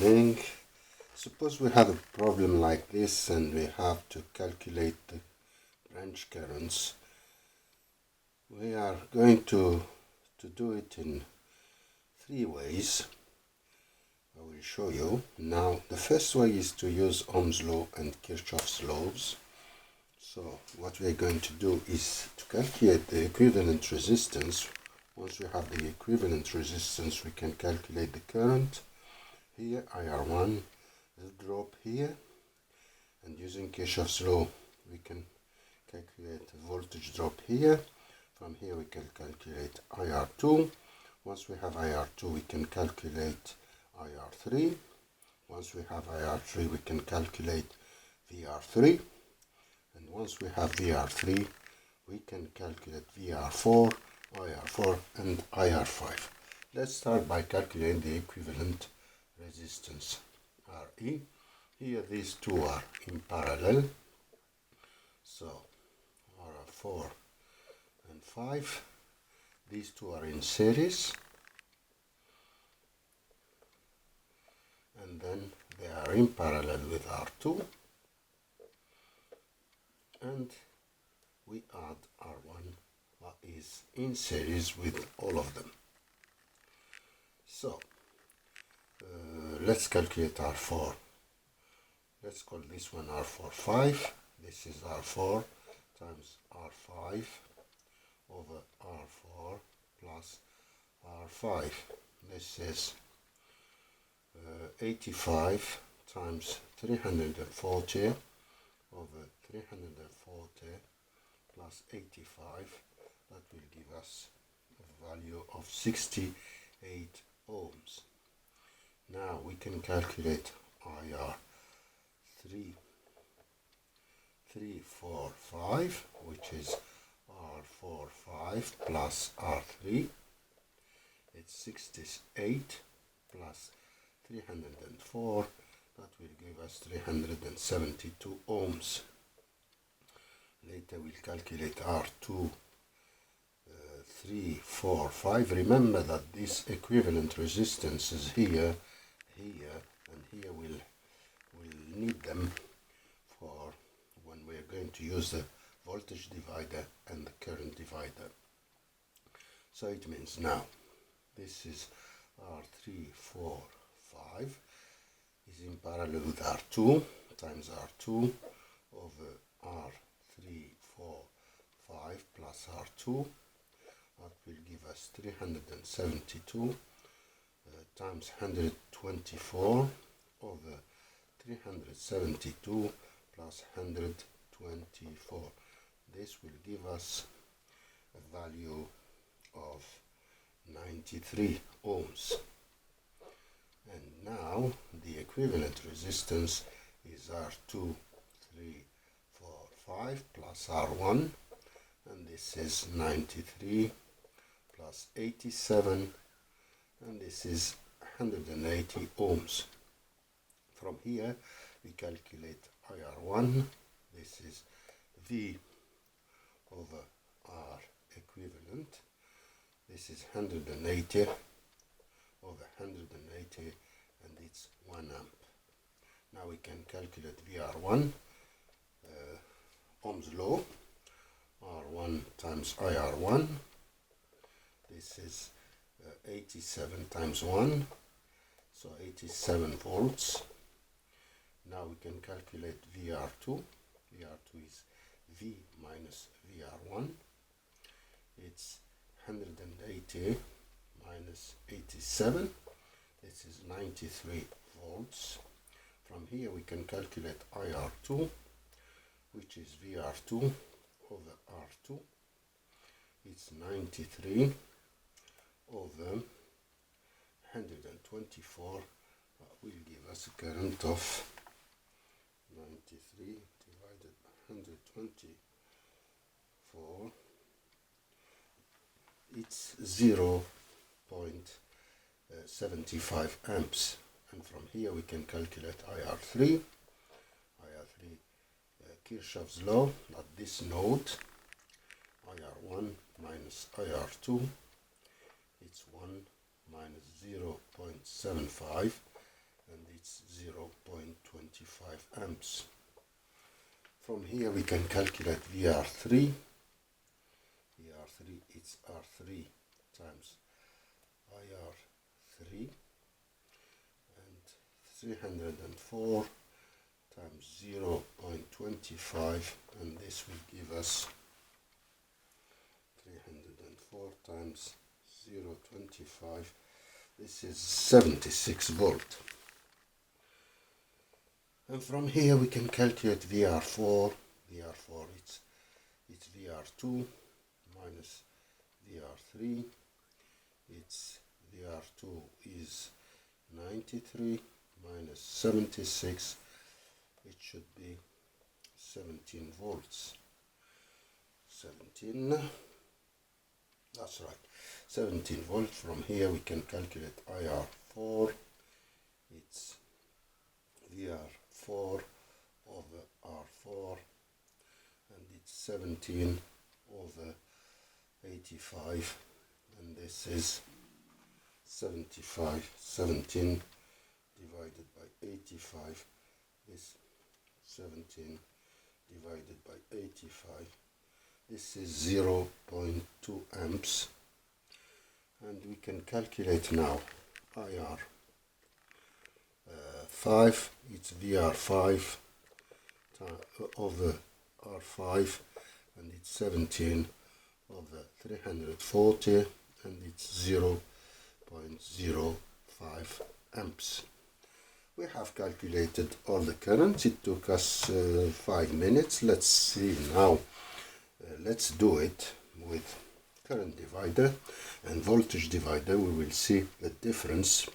morning. Suppose we have a problem like this and we have to calculate the branch currents. We are going to do it in three ways. I will show you. Now the first way is to use Ohm's law and Kirchhoff's laws. So what we are going to do is to calculate the equivalent resistance. Once we have the equivalent resistance, we can calculate the current. Here IR1, the drop here, and using Kirchhoff's law we can calculate the voltage drop here. From here we can calculate IR2. Once we have IR2 we can calculate IR3. Once we have IR3 we can calculate VR3. And once we have VR3 we can calculate VR4, IR4 and IR5. Let's start by calculating the equivalent resistance RE. Here these two are in parallel, so RR4 and 5. These two are in series, and then they are in parallel with R2, and we add R1 that is in series with all of them. So let's calculate R4. Let's call this one R4 5. This is R4 times R5 over R4 plus R5. This is 85 times 340 over 340 plus 85. That will give us a value of 68 ohms. Now we can calculate IR 345, which is R45 plus R3. It's 68 plus 304. That will give us 372 ohms. Later we'll calculate R2 345. Remember that this equivalent resistance is here, and here we'll need them for when we're going to use the voltage divider and the current divider. So it means now this is R345 is in parallel with R2 times R2 over R345 plus R2. That will give us 372 times 124 over 372 plus 124. This will give us a value of 93 ohms. And now the equivalent resistance is R2 345 plus R1, and this is 93 plus 87, and this is 180 ohms. From here we calculate IR1. This is V over R equivalent. This is 180 over 180, and it's 1 amp. Now we can calculate VR1, Ohm's law, R1 times IR1. This is 87 times 1, so 87 volts. Now we can calculate VR2. VR2 is V minus VR1. It's 180 minus 87. This is 93 volts. From here we can calculate IR2, which is VR2 over R2. It's 93 over 124. Will give us a current of 93 divided by 124. It's 0.75 amps. And from here we can calculate IR3. Kirchhoff's law at this node, IR1 minus IR2, it's 1 minus 0.75, and amps. From here we can calculate VR3. VR3 it's R3 times IR3, and 304 times 0.25, and this will give us 304 times 0.25. This is 76 volt. And from here we can calculate VR4. VR4 it's VR2 minus VR3. It's VR2 is 93 minus 76. It should be 17 volts. 17. That's right. 17 volts. From here we can calculate IR4. It's VR4 over R4, and it's 17 over 85, and this is 75. 17 divided by 85, this 17 divided by 85, this is 0.2 amps, and we can calculate now IR 5, it's VR5 over R5, and it's 17 over 340, and it's 0.05 amps. We have calculated all the currents. It took us 5 minutes. Let's see now. Let's do it with current divider and voltage divider. We will see the difference.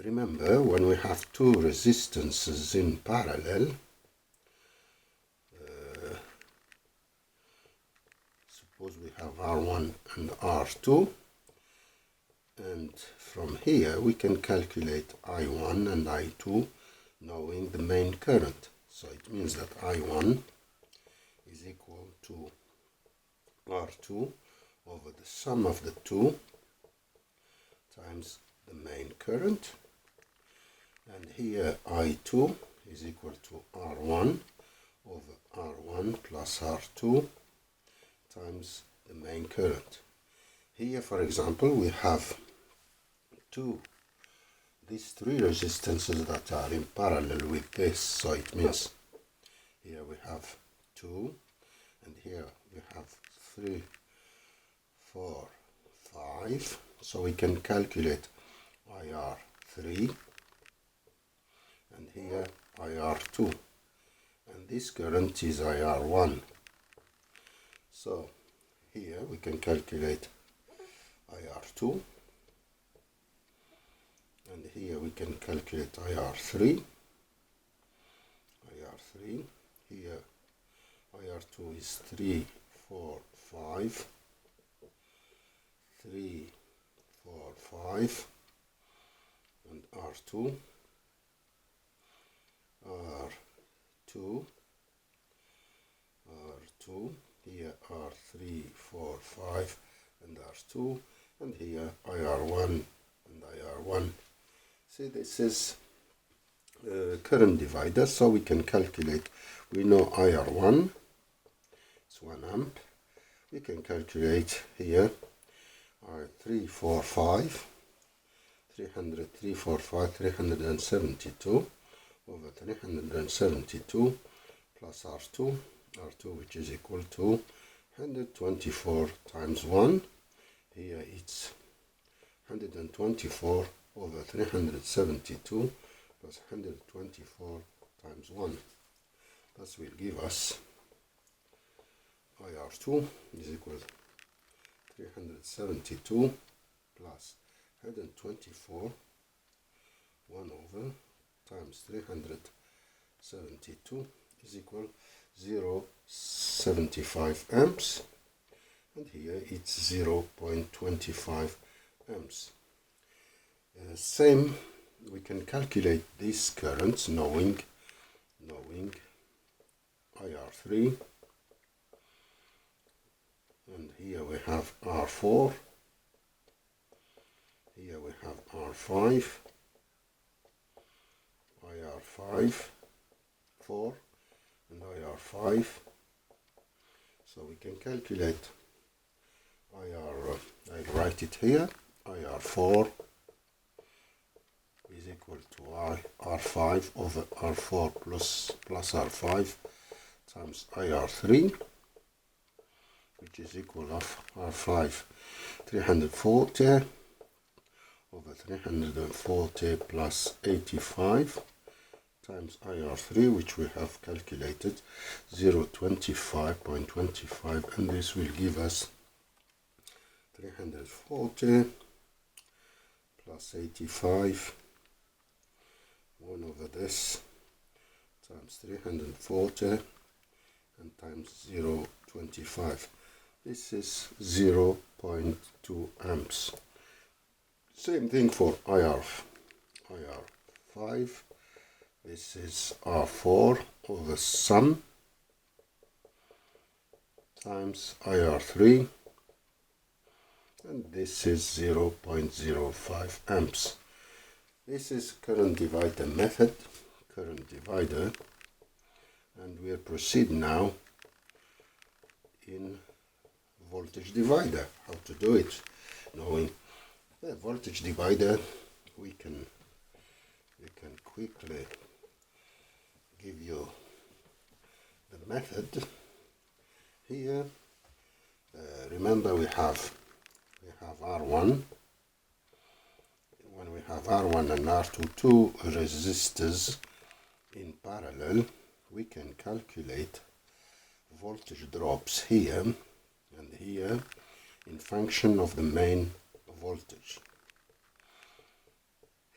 Remember, when we have two resistances in parallel, suppose we have R1 and R2, and from here we can calculate I1 and I2 knowing the main current. So it means that I1 is equal to R2 over the sum of the two times the main current, and here I2 is equal to R1 over R1 plus R2 times the main current. Here, for example, we have these three resistances that are in parallel with this, so it means here we have 2, and here we have 3, 4, 5, so we can calculate IR3, and here IR2, and this current is IR1. So here we can calculate IR2, and here we can calculate IR3. Here IR2 is 3, 4, 5, 3, 4, 5, and R2, here R3, 4, 5, and R2, and here IR1 and IR1. See, this is current divider, so we can calculate. We know IR1, it's 1 amp. We can calculate here R3, 4, 5, 372 over 372 plus R2, which is equal to 124 times 1. Here it's 124 over 372 plus 124 times 1. That will give us IR2 is equal to 372 plus 124 1 over times 372 is equal 0.75 amps, and here it's 0.25 amps. Same, we can calculate these currents knowing IR3, and here we have R4, here we have R5, IR5, IR4 and IR5. So we can calculate I'll write it here. IR4 is equal to IR5 over R4 plus R5 times IR3, which is equal of R5 340 over 340 plus 85 times IR3, which we have calculated 0.25, and this will give us 340 plus 85 1 over this times 340 and times 0.25. This is 0.2 amps. Same thing for IR5. This is R4 over sum times IR3, and this is 0.05 amps. This is current divider method, current divider, and we'll proceed now in voltage divider. How to do it? Knowing the voltage divider, we can quickly give you the method here. Remember, we have R1. When we have R1 and R2, two resistors in parallel, we can calculate voltage drops here and here in function of the main voltage.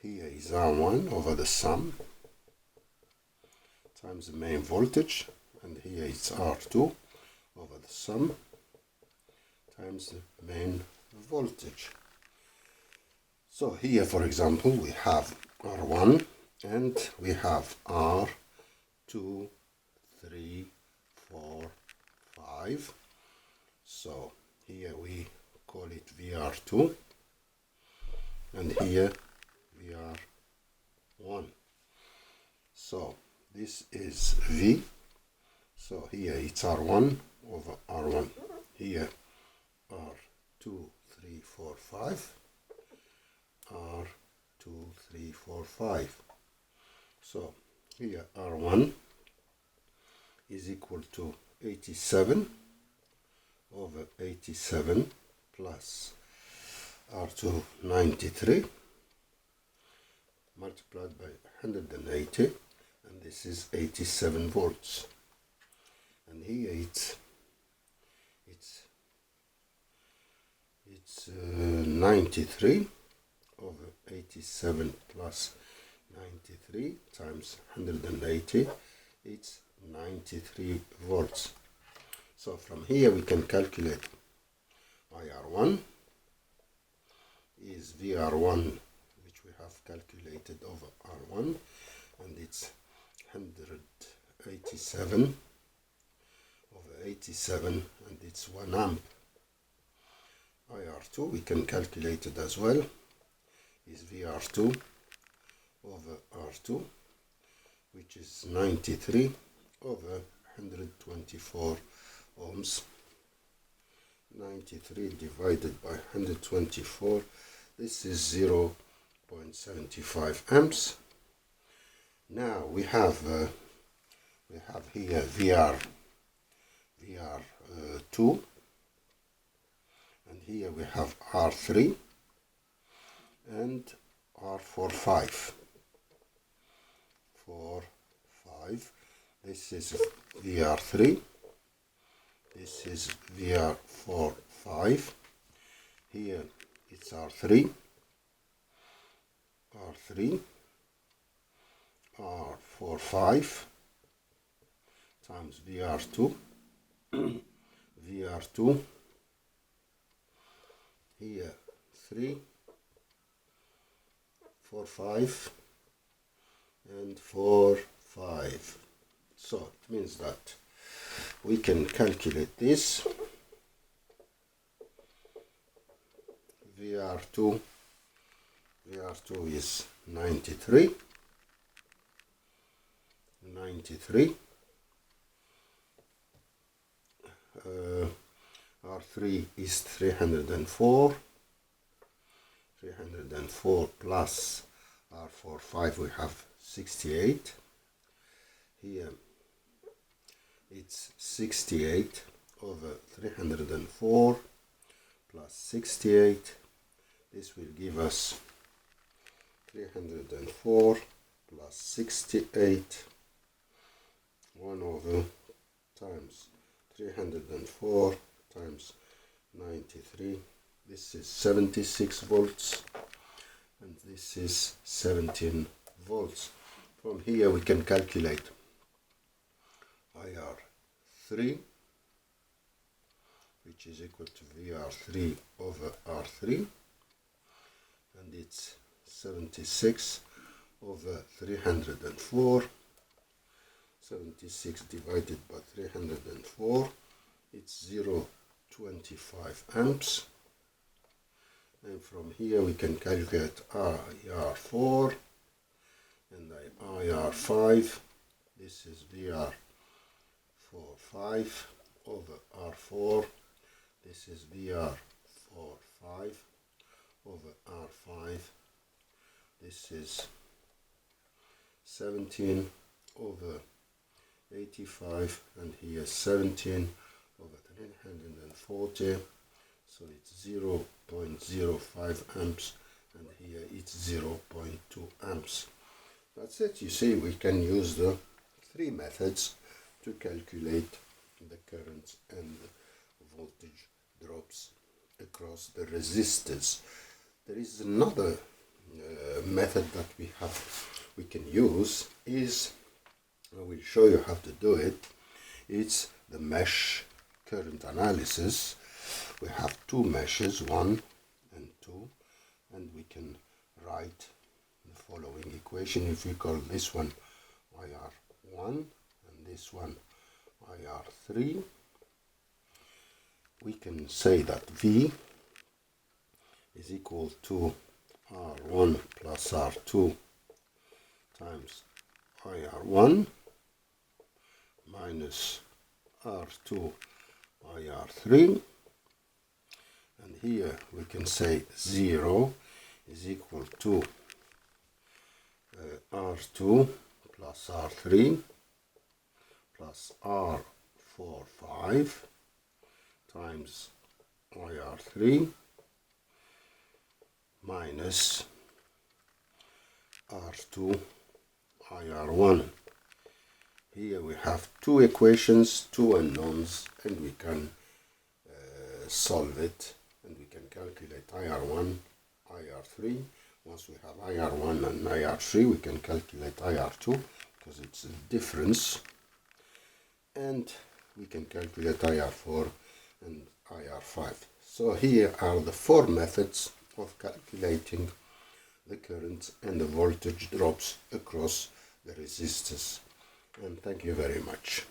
Here is R1 over the sum times the main voltage, and here is R2 over the sum times the main voltage. So here, for example, we have R1 and we have R2, 3, 4, 5. So here we call it VR2 and here VR1. So this is V. So here it's R1 over R1. Here R2, 3, 4, 5. R2, 3, 4, 5. So here R1 is equal to 87 over 87 plus R2, 93 multiplied by 180, and this is 87 volts. And here it's 93 over 87 plus 93 times 180, it's 93 volts. So from here we can calculate IR1 is VR1, which we have calculated over R1, and it's 187 over 87, and it's 1 amp. IR2 we can calculate it as well, is VR2 over R2, which is 93 over 124 ohms. 93 divided by 124, this is 0.75 amps. Now we have here VR2, and here we have R3 and R45. 4, 5. This is VR3. This is VR4, 5. Here it's R3, R3, R4, 5 times VR2, VR2. Here 3, 4, 5 and 4, 5. So it means that we can calculate this. VR2 is 93 23. R3 is 304. 304 plus R4, 5, we have 68. Here it's 68 over 304 plus 68. This will give us 304 plus 68, 1 over times 304 times 93. This is 76 volts and this is 17 volts. From here we can calculate IR3, which is equal to VR3 over R3, and it's 76 over 304. 76 divided by 304, it's 0.25 amps. And from here we can calculate IR4 and IR5. This is VR45 over R4. This is VR45 over R5. This is 17 over 85, and here 17 over 340. So it's 0.05 amps, and here it's 0.2 amps. That's it. You see, we can use the three methods to calculate the current and the voltage drops across the resistors. There is another method that we can use. I will show you how to do it. It's the mesh current analysis. We have two meshes, 1 and 2, and we can write the following equation. If we call this one IR1 and this one IR3, we can say that V is equal to R1 plus R2 times IR1 minus R2 IR3, and here we can say 0 is equal to R2 plus R3 plus R45 times IR3 minus R2 IR1. Here we have two equations, two unknowns, and we can solve it, and we can calculate IR1, IR3. Once we have IR1 and IR3, we can calculate IR2 because it's a difference, and we can calculate IR4 and IR5. So here are the four methods of calculating the current and the voltage drops across the resistors. And thank you very much.